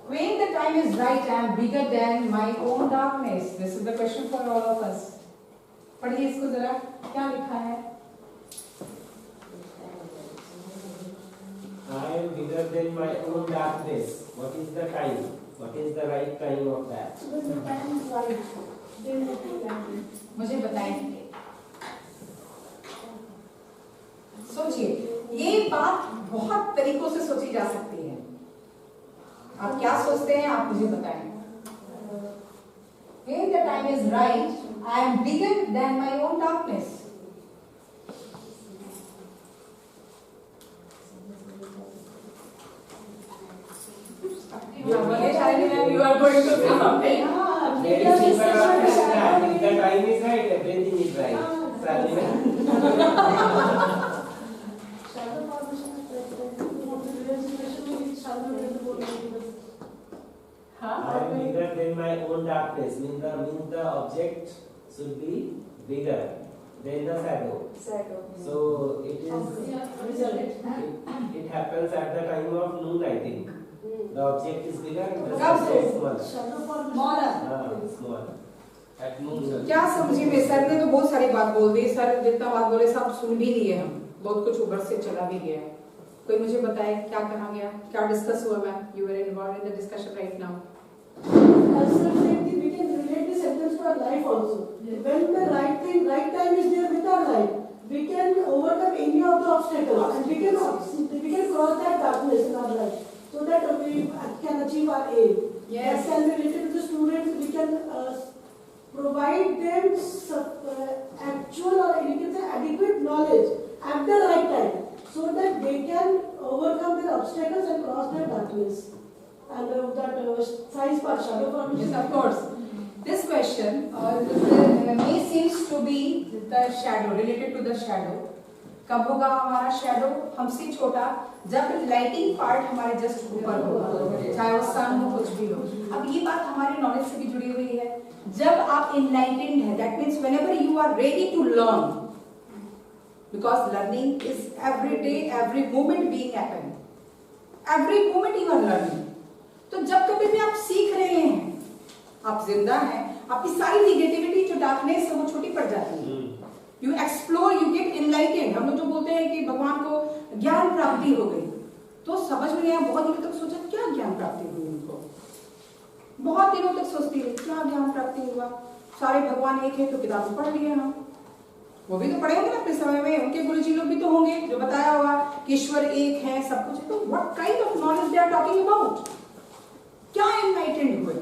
When the time is right, I am bigger than my own darkness. This is the question for all of us. पढ़िए इसको जरा, क्या लिखा है? I am bigger than my own darkness. What is the time? What is the right time of that? मुझे बताएं। सोचिए, ये बात बहुत तरीकों से सोची जा सकती है। आप क्या सोचते हैं, आप मुझे बताएं। When the time is right, I am bigger than my own darkness. You are going to say something. Very simple answer is that. If the time is right, everything is right. I am bigger than my own darkness. Means the object should be bigger than the shadow. So it happens at the time of noon, I think. The object is bigger and the shadow is smaller. Small. At noon. क्या समझी में sir ने तो बहुत सारी बात बोल दी, sir जितना बात बोले सब सुन भी लिए हम, बहुत कुछ ऊपर से चला भी गया। कोई मुझे बताए क्या कहा गया, क्या डिस्कस हुआ ma'am? You were involved in the discussion right now. As sir said, we can relate the sentence to our life also. When the right time is there with our life, we can overcome any of the obstacles and we can cross that darkness in our life so that we can achieve our aim. Yes. That can be related to the students. We can provide them actual or you can say adequate knowledge at the right time so that they can overcome their obstacles and cross their darkness. And that size part shadow formation. Yes, of course. This question may seems to be the shadow, related to the shadow. कब होगा हमारा shadow हमसे छोटा? जब lighting part हमारे just ऊपर होगा, चाहे वो सन हो कुछ भी हो। अब ये बात हमारे नॉलेज से भी जुड़ी हुई है। जब आप इनलाइटेंड है, that means whenever you are ready to learn, because learning is every day, every moment being happen, every moment you are learning. तो जब कभी भी आप सीख रहे हैं, आप जिंदा हैं, आपकी सारी निगेटिविटी जो डार्कनेस है वो छोटी पड़ जाती है। You explore, you get enlightened. हम लोग जो बोलते हैं कि भगवान को ज्ञान प्राप्ति हो गई, तो समझ में नहीं आया। बहुत दिनों तक सोचा क्या ज्ञान प्राप्ति हुई उनको, बहुत दिनों तक सोचती रही क्या ज्ञान प्राप्ति हुआ। सारे भगवान एक है तो किताब पढ़ लिए हम, वो भी तो पढ़े होंगे ना अपने समय में, उनके गुरुजी लोग भी तो होंगे जो बताया होगा कि ईश्वर एक है सब कुछ। तो what kind of knowledge they are talking about? क्या इनलाइटेंड हुए?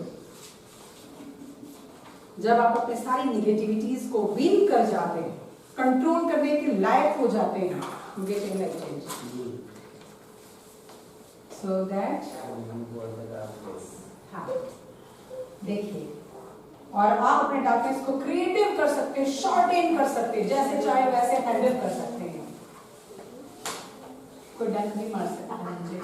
जब आप अपने सारी निगेटिविटीज को विन कर जाते हैं, कंट्रोल करने के लायक हो जाते हैं, गेट इनलाइटेंड। सो दैट हाँ देखिए, और आप अपने डार्कनेस को क्रिएटिव कर सकते हैं, शॉर्टेन कर सकते हैं, जैसे चाहे वैसे हैंडल कर सकते हैं। कोई डंक नहीं मार सकता मुझे।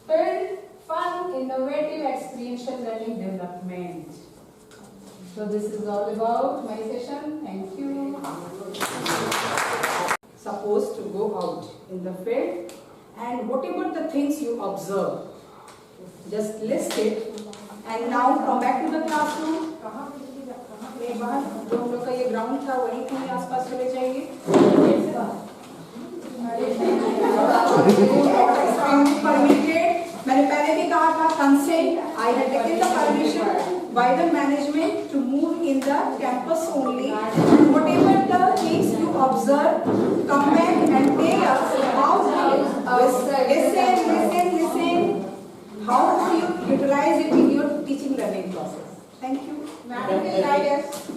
Build fun, innovative, experiential learning development. So this is all about my session. Thank you. Supposed to go out in the field and whatever the things you observe, just list it and now come back to the classroom. एक बार जो हम लोग का ये ground था वहीं कहीं आसपास चले जाइए। Permitted. मैंने पहले भी कहा था consent. I had taken the permission by the management to move in the campus only. And whatever the things you observe, come back and tell us how listen. How do you utilize it in your teaching learning process? Thank you. Madam will guide us.